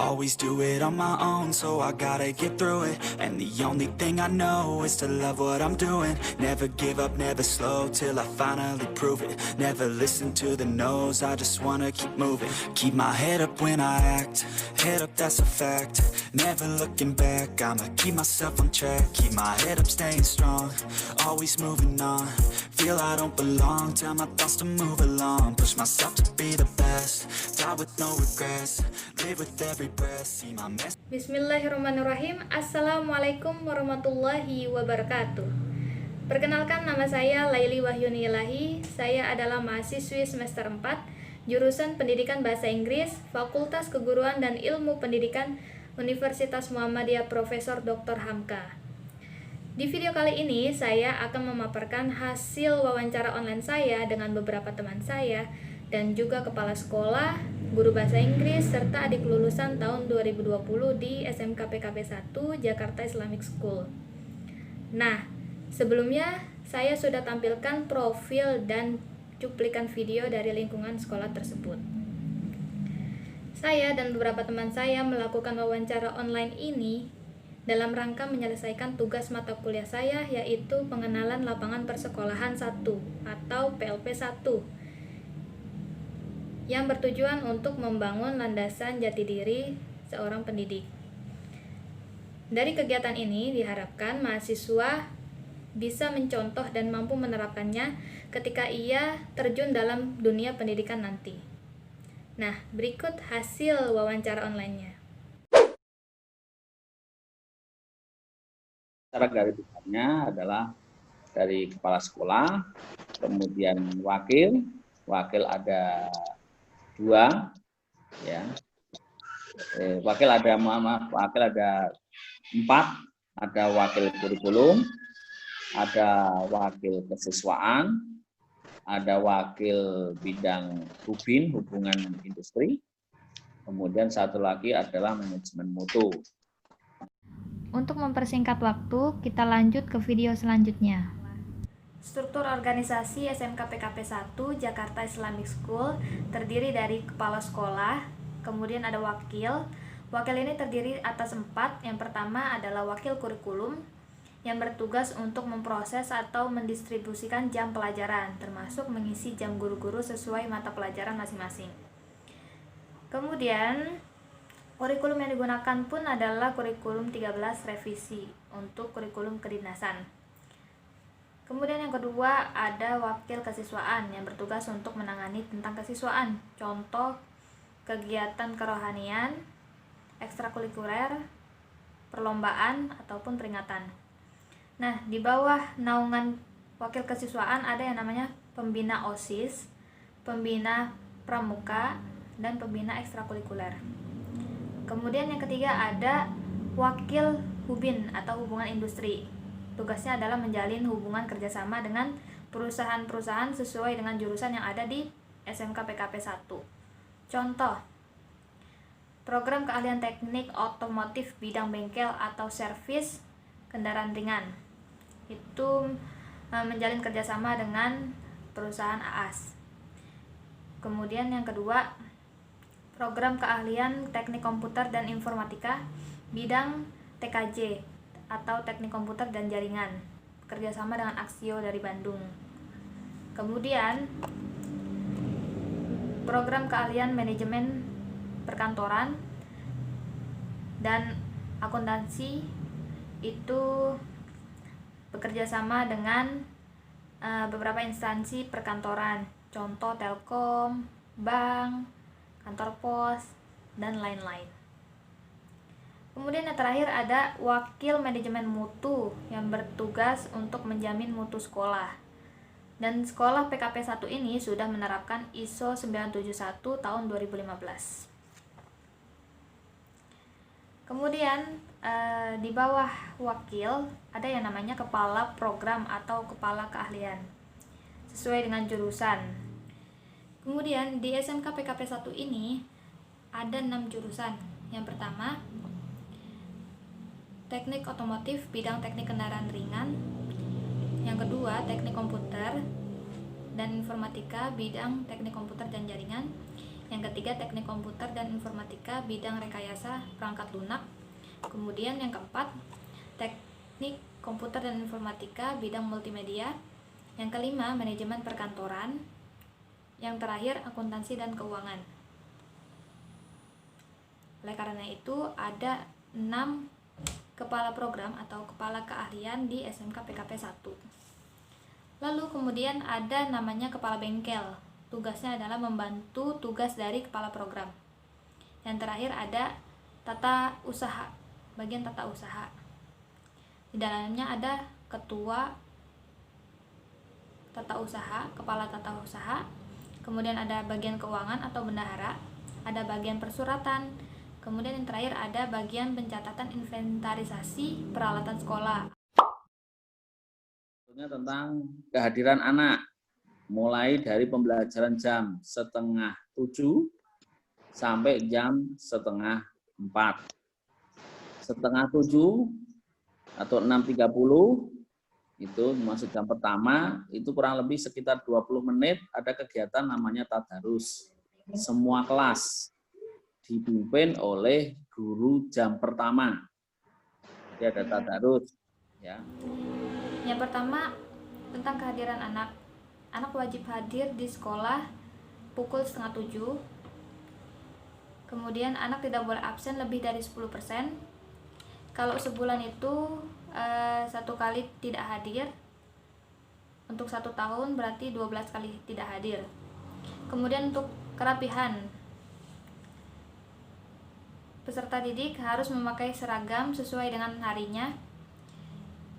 Always do it on my own, so I gotta get through it. And the only thing I know is to love what I'm doing. Never give up, never slow, till I finally prove it. Never listen to the no's, I just wanna keep moving. Keep my head up when I act, head up, that's a fact. Never looking back, I'ma keep myself on track. Keep my head up, staying strong, always moving on. Feel I don't belong, tell my thoughts to move along. Push myself to be the best, die with no regrets. Live with every breath, see my mess. Bismillahirrahmanirrahim. Assalamualaikum warahmatullahi wabarakatuh. Perkenalkan, nama saya Laili Wahyuni Ilahi. Saya adalah mahasiswi semester 4 jurusan Pendidikan Bahasa Inggris, Fakultas Keguruan dan Ilmu Pendidikan Universitas Muhammadiyah Profesor Dr. Hamka. Di video kali ini saya akan memaparkan hasil wawancara online saya dengan beberapa teman saya dan juga kepala sekolah, guru bahasa Inggris, serta adik lulusan tahun 2020 di SMK PKP 1 Jakarta Islamic School. Nah, sebelumnya saya sudah tampilkan profil dan cuplikan video dari lingkungan sekolah tersebut. Saya dan beberapa teman saya melakukan wawancara online ini dalam rangka menyelesaikan tugas mata kuliah saya, yaitu Pengenalan Lapangan Persekolahan 1 atau PLP 1, yang bertujuan untuk membangun landasan jati diri seorang pendidik. Dari kegiatan ini diharapkan mahasiswa bisa mencontoh dan mampu menerapkannya ketika ia terjun dalam dunia pendidikan nanti. Nah, berikut hasil wawancara online-nya. Cara garis adalah dari kepala sekolah, kemudian wakil ada 2, ya. Wakil ada 4, ada wakil kurikulum, ada wakil kesiswaan, ada wakil bidang hubungan industri, kemudian satu lagi adalah manajemen mutu. Untuk mempersingkat waktu, kita lanjut ke video selanjutnya. Struktur organisasi SMK PKP 1 Jakarta Islamic School terdiri dari kepala sekolah, kemudian ada wakil. Wakil ini terdiri atas 4. Yang pertama adalah wakil kurikulum, yang bertugas untuk memproses atau mendistribusikan jam pelajaran, termasuk mengisi jam guru-guru sesuai mata pelajaran masing-masing. Kemudian, kurikulum yang digunakan pun adalah kurikulum 13 revisi untuk kurikulum kedinasan. Kemudian yang kedua ada wakil kesiswaan yang bertugas untuk menangani tentang kesiswaan, contoh kegiatan kerohanian, ekstrakurikuler, perlombaan, ataupun peringatan. Nah, di bawah naungan wakil kesiswaan ada yang namanya pembina OSIS, pembina pramuka, dan pembina ekstrakurikuler. Kemudian yang ketiga ada wakil hubin atau hubungan industri. Tugasnya adalah menjalin hubungan kerjasama dengan perusahaan-perusahaan sesuai dengan jurusan yang ada di SMK PKP 1. Contoh, program keahlian teknik otomotif bidang bengkel atau servis kendaraan ringan. Itu menjalin kerjasama dengan perusahaan AAS. Kemudian yang kedua, program keahlian teknik komputer dan informatika bidang TKJ atau teknik komputer dan jaringan, kerjasama dengan Aksio dari Bandung. Kemudian program keahlian manajemen perkantoran dan akuntansi itu bekerja sama dengan beberapa instansi perkantoran, contoh Telkom, bank, kantor pos, dan lain-lain. Kemudian yang terakhir ada wakil manajemen mutu yang bertugas untuk menjamin mutu sekolah. Dan sekolah PKP 1 ini sudah menerapkan ISO 971 tahun 2015. Kemudian di bawah wakil ada yang namanya kepala program atau kepala keahlian sesuai dengan jurusan. Kemudian di SMK PKP 1 ini ada 6 jurusan. Yang pertama, teknik otomotif bidang teknik kendaraan ringan. Yang kedua, teknik komputer dan informatika bidang teknik komputer dan jaringan. Yang ketiga, teknik komputer dan informatika bidang rekayasa perangkat lunak. Kemudian yang keempat, teknik komputer dan informatika bidang multimedia. Yang kelima, manajemen perkantoran. Yang terakhir, akuntansi dan keuangan. Oleh karena itu, ada 6 kepala program atau kepala keahlian di SMK PKP 1. Lalu kemudian ada namanya kepala bengkel. Tugasnya adalah membantu tugas dari kepala program. Yang terakhir ada tata usaha, bagian tata usaha. Di dalamnya ada ketua tata usaha, kepala tata usaha, kemudian ada bagian keuangan atau bendahara, ada bagian persuratan, kemudian yang terakhir ada bagian pencatatan inventarisasi peralatan sekolah. Tentang kehadiran anak, mulai dari pembelajaran jam 6:30 sampai jam 3:30. 6:30 atau 6:30 itu masuk jam pertama, itu kurang lebih sekitar 20 menit ada kegiatan namanya tadarus. Semua kelas dipimpin oleh guru jam pertama. Jadi ada tadarus, ya. Yang pertama, tentang kehadiran anak. Anak wajib hadir di sekolah pukul 6:30. Kemudian anak tidak boleh absen lebih dari 10%. Kalau sebulan itu 1 kali tidak hadir. Untuk 1 tahun berarti 12 kali tidak hadir. Kemudian untuk kerapihan, peserta didik harus memakai seragam sesuai dengan harinya.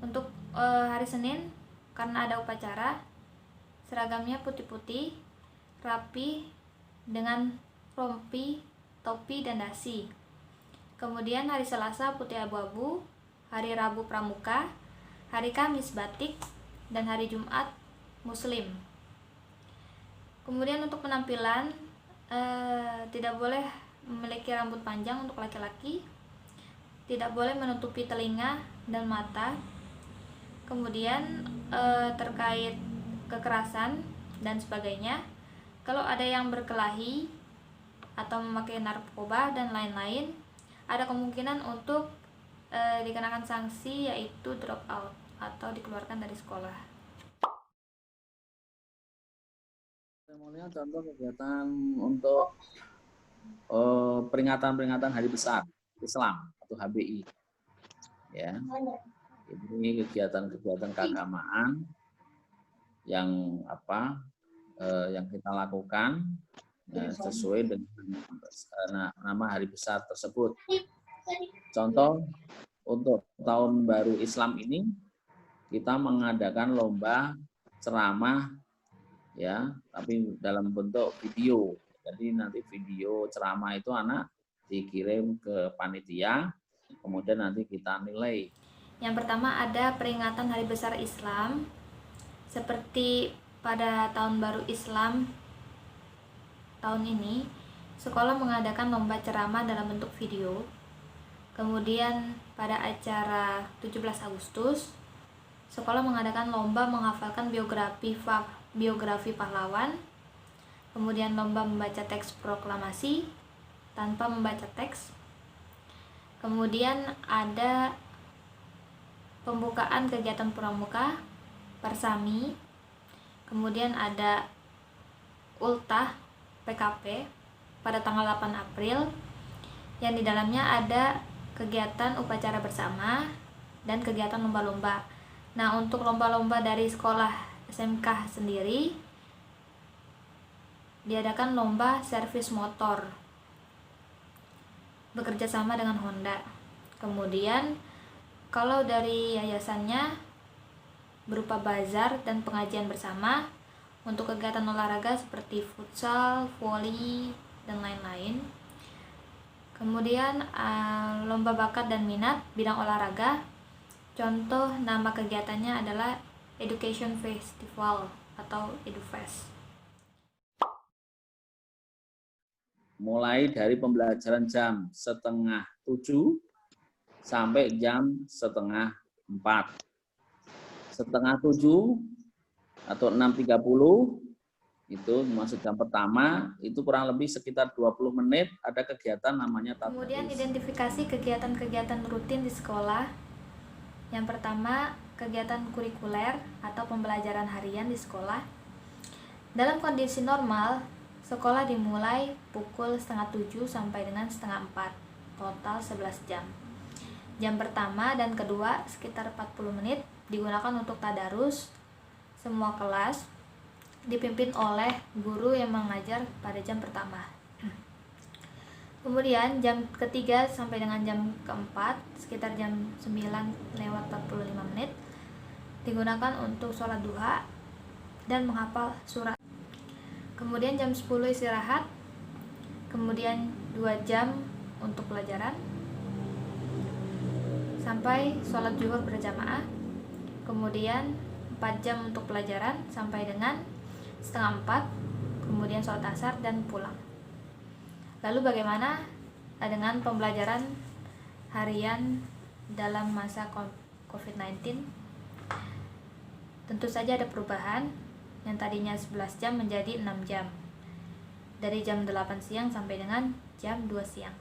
Untuk hari Senin, karena ada upacara, seragamnya putih-putih, rapi, dengan rompi, topi, dan dasi. Kemudian hari Selasa putih abu-abu, hari Rabu pramuka, hari Kamis batik, dan hari Jumat muslim. Kemudian untuk penampilan, tidak boleh memiliki rambut panjang untuk laki-laki, tidak boleh menutupi telinga dan mata. Kemudian terkait kekerasan dan sebagainya, kalau ada yang berkelahi atau memakai narkoba dan lain-lain, ada kemungkinan untuk dikenakan sanksi, yaitu drop out atau dikeluarkan dari sekolah. Seremonial contoh kegiatan untuk peringatan Hari Besar Islam atau HBI, ya. Ini kegiatan-kegiatan keagamaan yang yang kita lakukan sesuai dengan nama hari besar tersebut. Contoh untuk tahun baru Islam ini kita mengadakan lomba ceramah, ya, tapi dalam bentuk video. Jadi nanti video ceramah itu anak dikirim ke panitia, kemudian nanti kita nilai. Yang pertama ada peringatan Hari Besar Islam. Seperti pada tahun baru Islam tahun ini, sekolah mengadakan lomba ceramah dalam bentuk video. Kemudian pada acara 17 Agustus, sekolah mengadakan lomba menghafalkan biografi pahlawan. Kemudian lomba membaca teks proklamasi tanpa membaca teks. Kemudian ada pembukaan kegiatan pramuka, persami, kemudian ada ultah PKP pada tanggal 8 April yang di dalamnya ada kegiatan upacara bersama dan kegiatan lomba-lomba. Nah, untuk lomba-lomba dari sekolah SMK sendiri diadakan lomba servis motor bekerja sama dengan Honda. Kemudian kalau dari yayasannya berupa bazar dan pengajian bersama untuk kegiatan olahraga seperti futsal, voli, dan lain-lain. Kemudian lomba bakat dan minat bidang olahraga. Contoh nama kegiatannya adalah Education Festival atau EduFest. Mulai dari pembelajaran jam 3:30 sampai jam 3:30. 3:30 atau 6:30 Itu masuk jam pertama, itu kurang lebih sekitar 20 menit ada kegiatan namanya tadarus. Kemudian identifikasi kegiatan-kegiatan rutin di sekolah. Yang pertama, kegiatan kurikuler atau pembelajaran harian di sekolah. Dalam kondisi normal, sekolah dimulai pukul 6:30 sampai dengan 6:30, total 11 jam. Jam pertama dan kedua sekitar 40 menit digunakan untuk tadarus. Semua kelas dipimpin oleh guru yang mengajar pada jam pertama. Kemudian jam ketiga sampai dengan jam keempat sekitar jam 9:45 digunakan untuk sholat duha dan menghafal surat. Kemudian jam 10 istirahat. Kemudian 2 jam untuk pelajaran sampai sholat zuhur berjamaah. Kemudian 4 jam untuk pelajaran sampai dengan 3:30, kemudian sholat asar dan pulang. Lalu bagaimana dengan pembelajaran harian dalam masa COVID-19? Tentu saja ada perubahan, yang tadinya 11 jam menjadi 6 jam. Dari jam 8 siang sampai dengan jam 2 siang.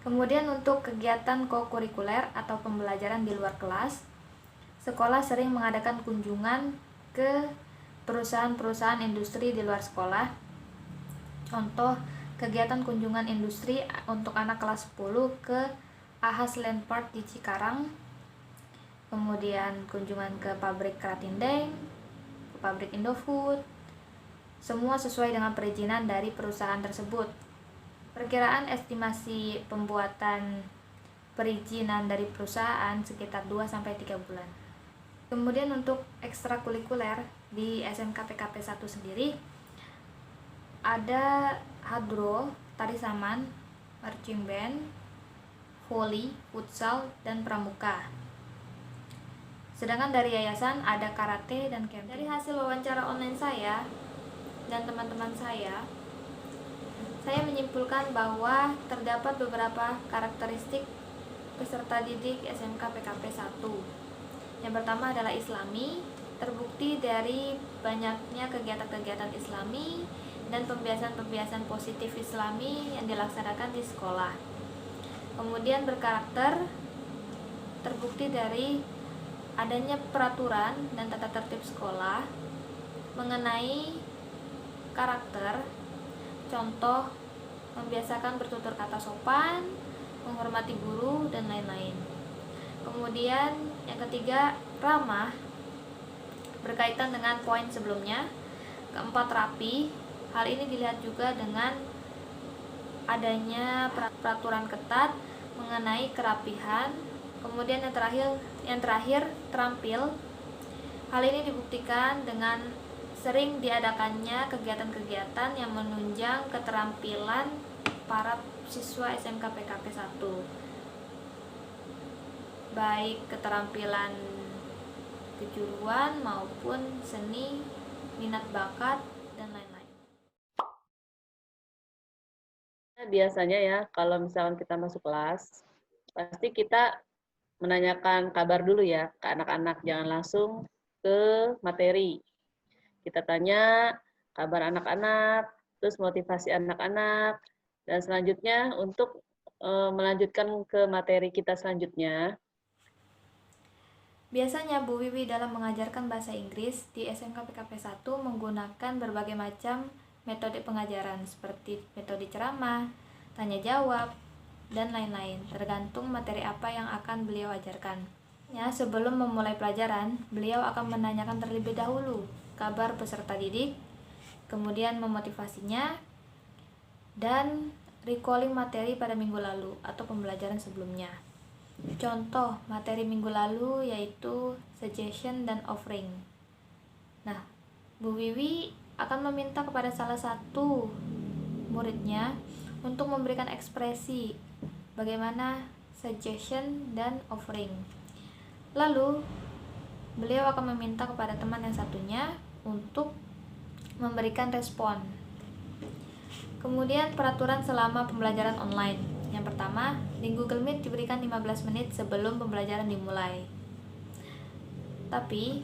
Kemudian untuk kegiatan kokurikuler atau pembelajaran di luar kelas, sekolah sering mengadakan kunjungan ke perusahaan-perusahaan industri di luar sekolah. Contoh, kegiatan kunjungan industri untuk anak kelas 10 ke Ahas Land Park di Cikarang. Kemudian kunjungan ke pabrik Kratindeng, ke pabrik Indofood. Semua sesuai dengan perizinan dari perusahaan tersebut. Perkiraan estimasi pembuatan perizinan dari perusahaan sekitar 2-3 bulan. Kemudian untuk ekstrakurikuler di SMK PKP 1 sendiri ada hadro, tari saman, marching band, voli, futsal, dan pramuka. Sedangkan dari yayasan ada karate dan camping. Dari hasil wawancara online saya dan teman-teman saya menyimpulkan bahwa terdapat beberapa karakteristik peserta didik SMK PKP 1. Yang pertama adalah Islami, terbukti dari banyaknya kegiatan-kegiatan Islami dan pembiasan-pembiasan positif Islami yang dilaksanakan di sekolah. Kemudian berkarakter, terbukti dari adanya peraturan dan tata tertib sekolah mengenai karakter, contoh membiasakan bertutur kata sopan, menghormati guru, dan lain-lain. Kemudian yang ketiga, ramah, berkaitan dengan poin sebelumnya. Keempat, rapi. Hal ini dilihat juga dengan adanya peraturan ketat mengenai kerapihan. Kemudian yang terakhir terampil. Hal ini dibuktikan dengan sering diadakannya kegiatan-kegiatan yang menunjang keterampilan para siswa SMK PKP 1. Baik keterampilan kejuruan maupun seni, minat bakat, dan lain-lain. Biasanya ya, kalau misalkan kita masuk kelas, pasti kita menanyakan kabar dulu ya ke anak-anak, jangan langsung ke materi. Kita tanya kabar anak-anak, terus motivasi anak-anak, dan selanjutnya untuk melanjutkan ke materi kita selanjutnya. Biasanya Bu Wiwi dalam mengajarkan bahasa Inggris di SMK PKP 1 menggunakan berbagai macam metode pengajaran seperti metode ceramah, tanya jawab, dan lain-lain, tergantung materi apa yang akan beliau ajarkan. Ya, sebelum memulai pelajaran, beliau akan menanyakan terlebih dahulu kabar peserta didik, kemudian memotivasinya, dan recalling materi pada minggu lalu atau pembelajaran sebelumnya. Contoh materi minggu lalu yaitu suggestion dan offering. Nah, Bu Wiwi akan meminta kepada salah satu muridnya untuk memberikan ekspresi bagaimana suggestion dan offering. Lalu, beliau akan meminta kepada teman yang satunya untuk memberikan respon. Kemudian peraturan selama pembelajaran online. Yang pertama, di Google Meet diberikan 15 menit sebelum pembelajaran dimulai. Tapi,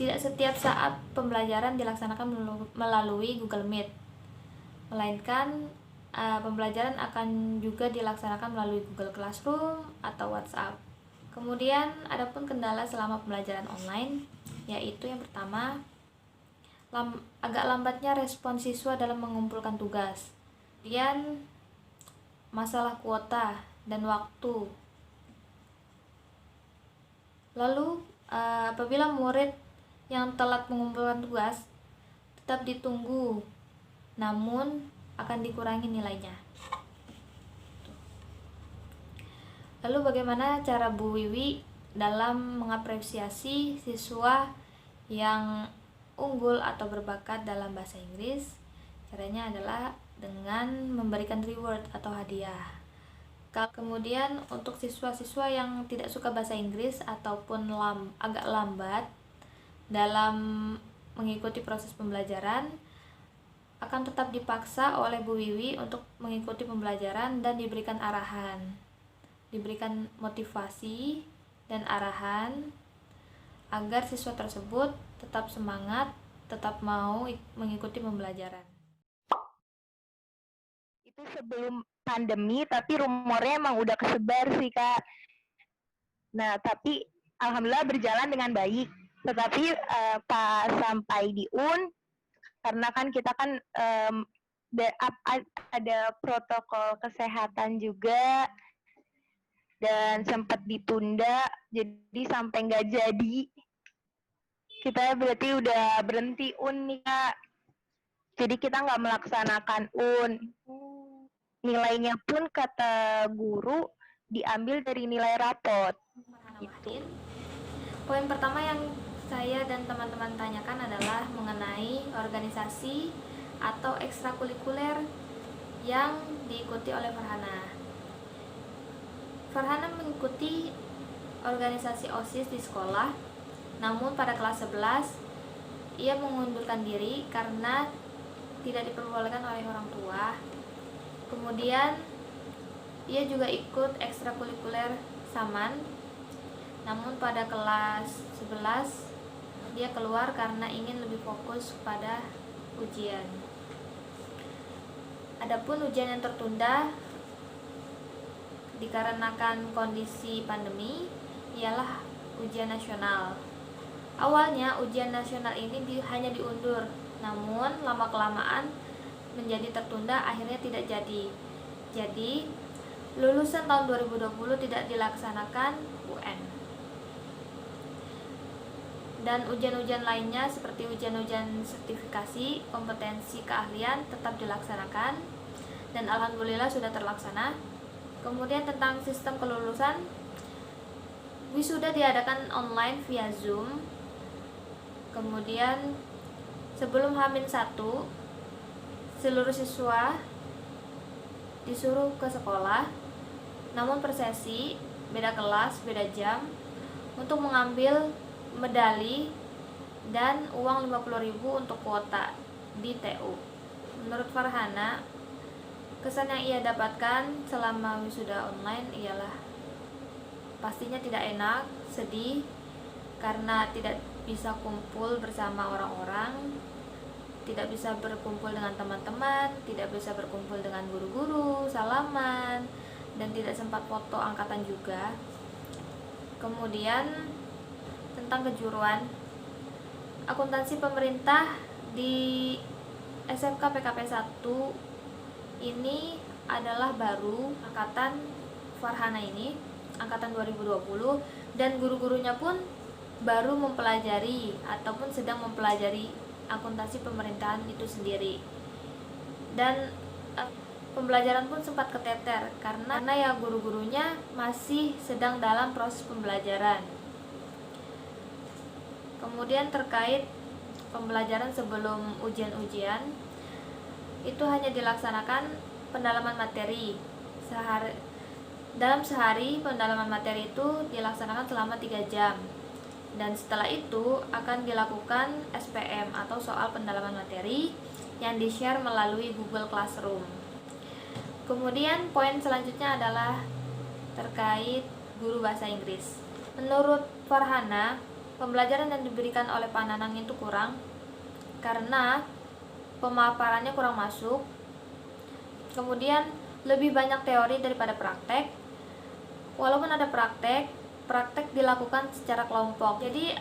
Tidak setiap saat pembelajaran dilaksanakan melalui Google Meet, melainkan pembelajaran akan juga dilaksanakan melalui Google Classroom atau WhatsApp. Kemudian adapun kendala selama pembelajaran online, yaitu yang pertama, agak lambatnya respon siswa dalam mengumpulkan tugas. Kemudian masalah kuota dan waktu. Lalu apabila murid yang telat mengumpulkan tugas tetap ditunggu, namun akan dikurangi nilainya. Lalu bagaimana cara Bu Wiwi dalam mengapresiasi siswa yang unggul atau berbakat dalam bahasa Inggris? Caranya adalah dengan memberikan reward atau hadiah. Kemudian untuk siswa-siswa yang tidak suka bahasa Inggris ataupun agak lambat dalam mengikuti proses pembelajaran, akan tetap dipaksa oleh Bu Wiwi untuk mengikuti pembelajaran dan diberikan arahan, diberikan motivasi dan arahan agar siswa tersebut tetap semangat, tetap mau mengikuti pembelajaran. Itu sebelum pandemi, tapi rumornya emang udah kesebar sih, Kak. Nah, tapi alhamdulillah berjalan dengan baik. Tetapi pas sampai di UN, karena kan kita kan ada protokol kesehatan juga, dan sempat ditunda, jadi sampai nggak jadi. Kita berarti udah berhenti UN nih, Kak. Jadi kita nggak melaksanakan UN. Nilainya pun kata guru diambil dari nilai rapot. Gitu. Poin pertama yang saya dan teman-teman tanyakan adalah mengenai organisasi atau ekstrakurikuler yang diikuti oleh Farhana. Farhana mengikuti organisasi OSIS di sekolah, namun pada kelas 11 ia mengundurkan diri karena tidak diperbolehkan oleh orang tua. Kemudian ia juga ikut ekstrakurikuler Saman, namun pada kelas 11 dia keluar karena ingin lebih fokus pada ujian. Adapun ujian yang tertunda dikarenakan kondisi pandemi ialah ujian nasional. Awalnya ujian nasional ini hanya diundur, namun lama-kelamaan menjadi tertunda, akhirnya tidak jadi. Jadi lulusan tahun 2020 tidak dilaksanakan UN. Dan ujian-ujian lainnya seperti ujian-ujian sertifikasi, kompetensi, keahlian tetap dilaksanakan dan alhamdulillah sudah terlaksana. Kemudian tentang sistem kelulusan, wisuda diadakan online via Zoom. Kemudian sebelum H-1 seluruh siswa disuruh ke sekolah, namun per sesi, beda kelas, beda jam, untuk mengambil medali dan uang 50.000 untuk kuota di TU. Menurut Farhana, kesan yang ia dapatkan selama wisuda online ialah pastinya tidak enak, sedih, karena tidak bisa kumpul bersama orang-orang, tidak bisa berkumpul dengan teman-teman, tidak bisa berkumpul dengan guru-guru, salaman, dan tidak sempat foto angkatan juga. Kemudian tentang kejuruan, akuntansi pemerintah di SMK PKP 1 ini adalah baru angkatan Farhana ini, angkatan 2020, dan guru-gurunya pun baru mempelajari ataupun sedang mempelajari akuntansi pemerintahan itu sendiri. Dan pembelajaran pun sempat keteter karena ya guru-gurunya masih sedang dalam proses pembelajaran. Kemudian terkait pembelajaran sebelum ujian-ujian, itu hanya dilaksanakan pendalaman materi. Dalam sehari pendalaman materi itu dilaksanakan selama 3 jam. Dan setelah itu akan dilakukan SPM atau soal pendalaman materi yang di-share melalui Google Classroom. Kemudian poin selanjutnya adalah terkait guru bahasa Inggris. Menurut Farhana, pembelajaran yang diberikan oleh Pak Nanang itu kurang karena pemaparannya kurang masuk. Kemudian lebih banyak teori daripada praktek. Walaupun ada praktek dilakukan secara kelompok. Jadi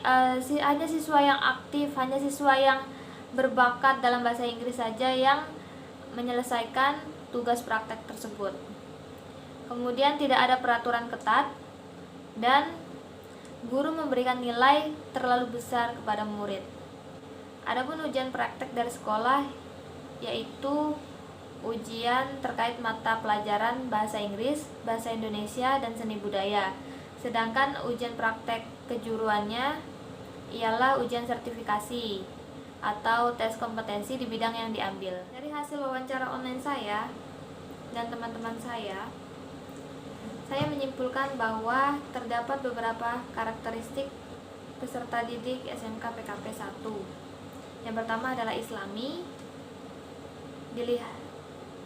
hanya siswa yang aktif, hanya siswa yang berbakat dalam bahasa Inggris saja yang menyelesaikan tugas praktek tersebut. Kemudian tidak ada peraturan ketat dan guru memberikan nilai terlalu besar kepada murid. Adapun ujian praktek dari sekolah yaitu ujian terkait mata pelajaran bahasa Inggris, bahasa Indonesia, dan seni budaya. Sedangkan ujian praktek kejuruannya ialah ujian sertifikasi atau tes kompetensi di bidang yang diambil. Dari hasil wawancara online saya dan teman-teman saya menyimpulkan bahwa terdapat beberapa karakteristik peserta didik SMK PKP 1. Yang pertama adalah Islami.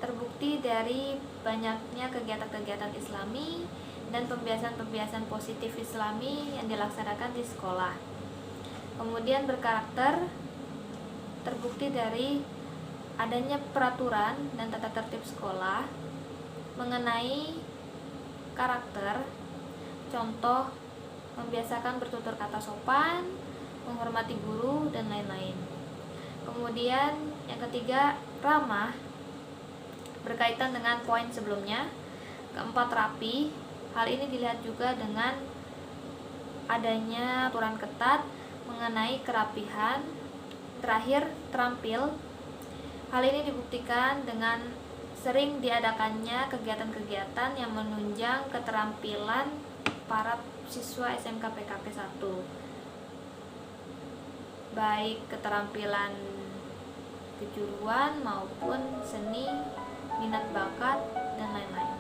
Terbukti dari banyaknya kegiatan-kegiatan Islami dan pembiasan-pembiasan positif Islami yang dilaksanakan di sekolah. Kemudian berkarakter, terbukti dari adanya peraturan dan tata tertib sekolah mengenai karakter, contoh membiasakan bertutur kata sopan, menghormati guru, dan lain-lain. Kemudian yang ketiga, ramah, berkaitan dengan poin sebelumnya. Keempat, rapi. Hal ini dilihat juga dengan adanya aturan ketat mengenai kerapihan. Terakhir, terampil. Hal ini dibuktikan dengan sering diadakannya kegiatan-kegiatan yang menunjang keterampilan para siswa SMK PKP 1, baik keterampilan kejuruan maupun seni, minat bakat, dan lain-lain.